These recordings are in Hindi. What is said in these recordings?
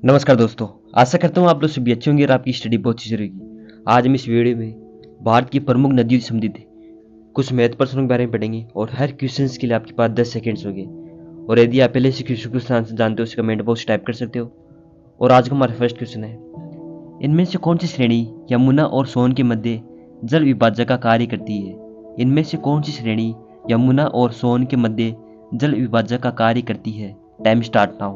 नमस्कार दोस्तों। आशा करता हूँ आप लोग सभी अच्छे होंगे और आपकी स्टडी बहुत अच्छी रहेगी। आज हम इस वीडियो में भारत की प्रमुख नदियों से संबंधित कुछ महत्वपूर्ण प्रश्नों के बारे में पढ़ेंगे और हर क्वेश्चन के लिए आपके पास 10 सेकेंड्स होंगे। और यदि आप पहले से क्वेश्चन को आंसर जानते हो उसे कमेंट बॉक्स टाइप कर सकते हो। और आज का हमारा फर्स्ट क्वेश्चन है, इनमें से कौन सी श्रेणी यमुना और सोन के मध्य जल विभाजक का कार्य करती है? इनमें से कौन सी श्रेणी यमुना और सोन के मध्य जल विभाजक का कार्य करती है? Time start now.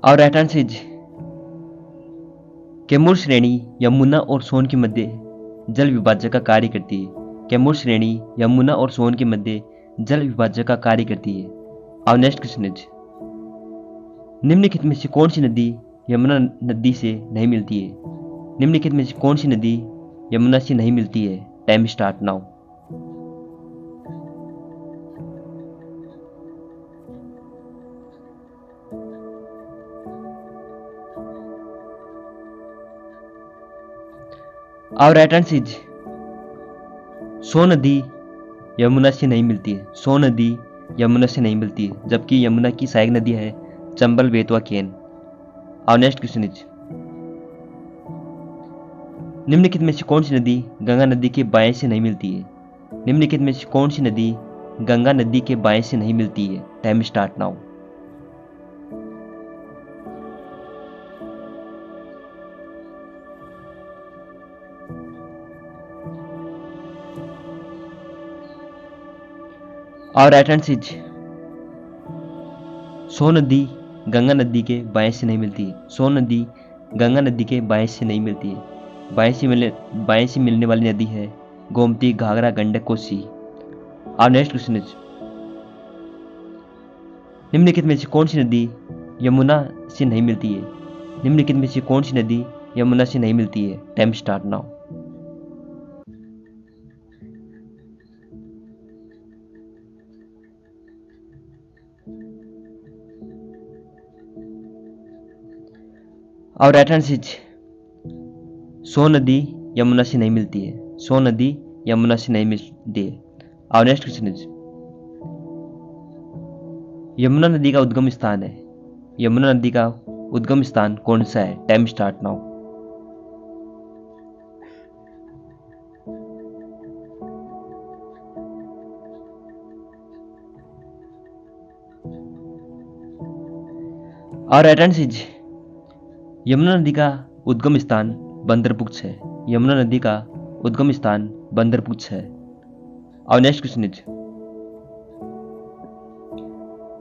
और राइट आंसर इज कैमूर श्रेणी यमुना और सोन के मध्य जल विभाजक का कार्य करती है। कैमूर श्रेणी यमुना और सोन के मध्य जल विभाजक का कार्य करती है। और नेक्स्ट क्वेश्चन इज, निम्नलिखित में से कौन सी नदी यमुना नदी से नहीं मिलती है? निम्नलिखित में से कौन सी नदी यमुना से नहीं मिलती है? Time start now. और राइट आंसर इज सोन नदी यमुना से नहीं मिलती है। सोन नदी यमुना से नहीं मिलती है, जबकि यमुना की सहायक नदी है चंबल, बेतवा, केन। और नेक्स्ट क्वेश्चन इज, निम्नलिखित में से कौन सी नदी गंगा नदी के बाएं से नहीं मिलती है? निम्नलिखित में से कौन सी नदी गंगा नदी के बाएं से नहीं मिलती है? Time start now. और राइट आंसर इज सोन नदी गंगा नदी के बाएं से नहीं मिलती है। सोन नदी गंगा नदी के बाएं से नहीं मिलती है। बाएं से मिलने वाली नदी है गोमती, घाघरा, गंडक, कोसी। और नेक्स्ट क्वेश्चन इज, निम्नलिखित में से कौन सी नदी यमुना से नहीं मिलती है? निम्नलिखित में से कौन सी नदी यमुना से नहीं मिलती है? Time start now. और राइट आंसर इज सोन नदी यमुना से नहीं मिलती है। सोन नदी यमुना से नहीं मिलती है। और नेक्स्ट क्वेश्चन इज, यमुना नदी का उद्गम स्थान है। यमुना नदी का उद्गम स्थान कौन सा है? Time start now. और राइट आंसर इज यमुना नदी का उद्गम स्थान बंदरपुच्छ है। यमुना नदी का उद्गम स्थान बंदरपुच्छ है। और नेक्स्ट क्वेश्चन इज,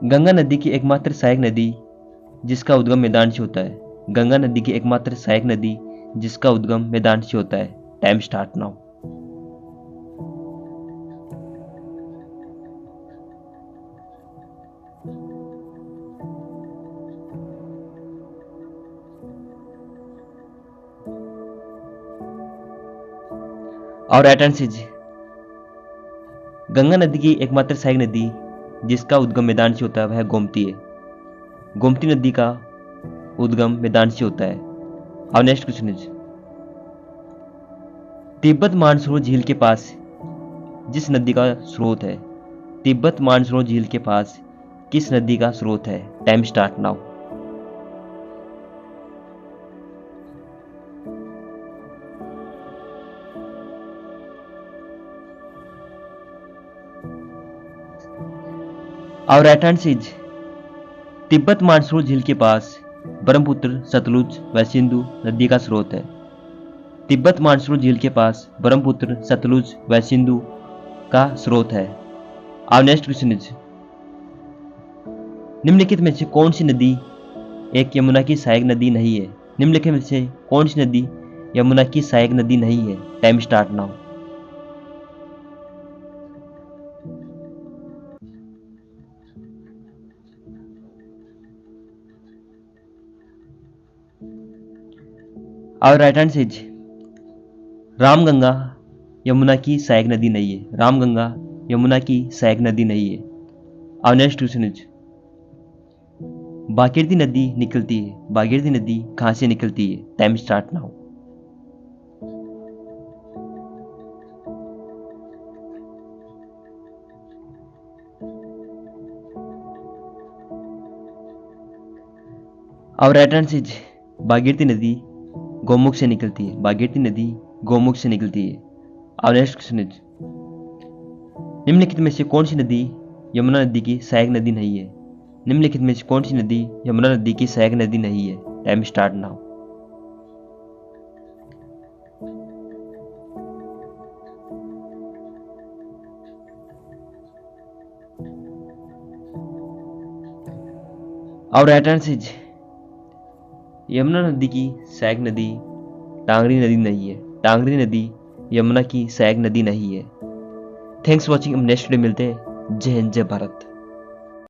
गंगा नदी की एकमात्र सहायक नदी जिसका उद्गम मैदान से होता है। गंगा नदी की एकमात्र सहायक नदी जिसका उद्गम मैदान से होता है। Time start now. और राइट आंसर इज गंगा नदी की एकमात्र सहायक नदी जिसका उद्गम मैदान से होता है वह गोमती है। गोमती नदी का उद्गम मैदान से होता है। और next question is, Tibet Mansarovar झील के पास जिस नदी का स्रोत है, तिब्बत मानसरोवर झील के पास किस नदी का स्रोत है? Time start now. और right answer is Tibet Mansarovar झील के पास ब्रह्मपुत्र, सतलुज व सिंधु नदी का स्रोत है। तिब्बत मानसरोवर झील के पास ब्रह्मपुत्र, सतलुज व सिंधु का स्रोत है। और नेक्स्ट क्वेश्चन इज, निम्नलिखित में से कौन सी नदी एक यमुना की सहायक नदी नहीं है? निम्नलिखित में से कौन सी नदी यमुना की सहायक नदी नहीं है? Time start now. और right answer is Ramganga Yamuna की सहायक नदी नहीं है। रामगंगा यमुना की सहायक नदी नहीं है। और नेक्स्ट क्वेश्चन इज, भागीरथी नदी निकलती है। भागीरथी नदी कहाँ से निकलती है? Time start now. और राइट आंसर इज भागीरथी नदी गौमुख से निकलती है। भागीरथी नदी गौमुख से निकलती है। और नेक्स्ट क्वेश्चन इज निम्नलिखित में से कौन सी नदी यमुना नदी की सहायक नदी नहीं है? निम्नलिखित में से कौन सी नदी यमुना नदी की सहायक नदी नहीं है? Time start now. और राइट आंसर इज यमुना नदी की सहायक नदी टांगरी नदी नहीं है। टांगरी नदी यमुना की सहायक नदी नहीं है। Thanks for watching. हम नेक्स्ट वीडियो मिलते हैं। जय हिंद जय भारत।